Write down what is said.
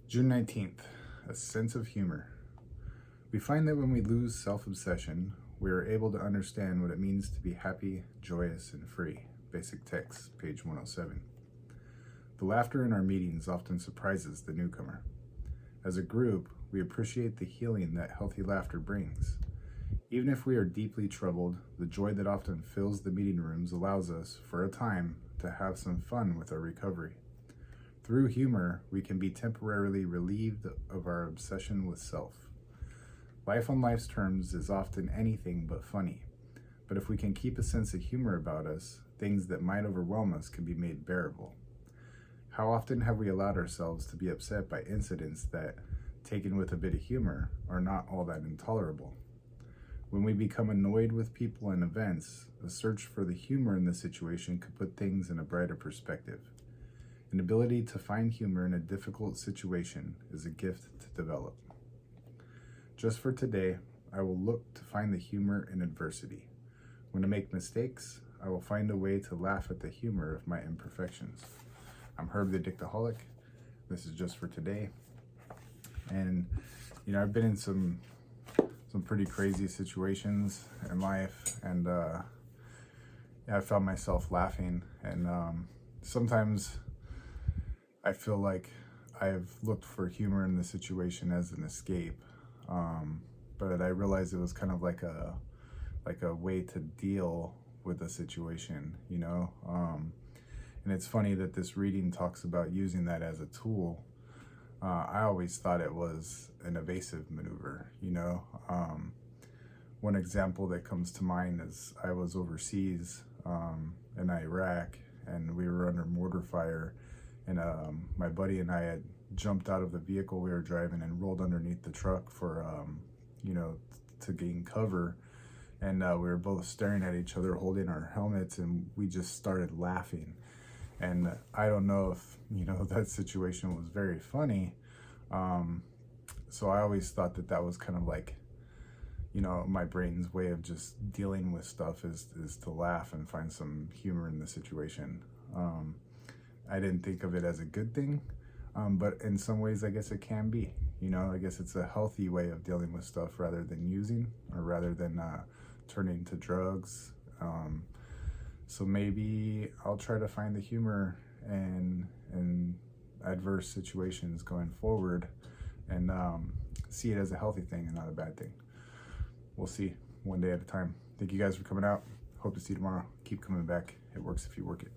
June 19th, a sense of humor. We find that when we lose self-obsession, we are able to understand what it means to be happy, joyous, and free. Basic text, page 107. The laughter in our meetings often surprises the newcomer. As a group, we appreciate the healing that healthy laughter brings. Even if we are deeply troubled, the joy that often fills the meeting rooms allows us, for a time, to have some fun with our recovery. Through humor, we can be temporarily relieved of our obsession with self. Life on life's terms is often anything but funny, but if we can keep a sense of humor about us, things that might overwhelm us can be made bearable. How often have we allowed ourselves to be upset by incidents that, taken with a bit of humor, are not all that intolerable? When we become annoyed with people and events, a search for the humor in the situation could put things in a brighter perspective. An ability to find humor in a difficult situation is a gift to develop. Just for today, I will look to find the humor in adversity. When I make mistakes, I will find a way to laugh at the humor of my imperfections. I'm Herb the Dictaholic. This is Just for Today. And, I've been in some pretty crazy situations in life, and I found myself laughing, and sometimes I feel like I've looked for humor in the situation as an escape, but I realized it was kind of like a way to deal with the situation, and it's funny that this reading talks about using that as a tool. I always thought it was an evasive maneuver, One example that comes to mind is I was overseas in Iraq, and we were under mortar fire, and my buddy and I had jumped out of the vehicle we were driving and rolled underneath the truck for, to gain cover. And we were both staring at each other, holding our helmets, and we just started laughing. And I don't know if, that situation was very funny. So I always thought that was kind of like, my brain's way of just dealing with stuff is to laugh and find some humor in the situation. I didn't think of it as a good thing, but in some ways I guess it can be. I guess it's a healthy way of dealing with stuff rather than using, or rather than turning to drugs. So maybe I'll try to find the humor in adverse situations going forward, and see it as a healthy thing and not a bad thing. We'll see, one day at a time. Thank you guys for coming out. Hope to see you tomorrow. Keep coming back. It works if you work it.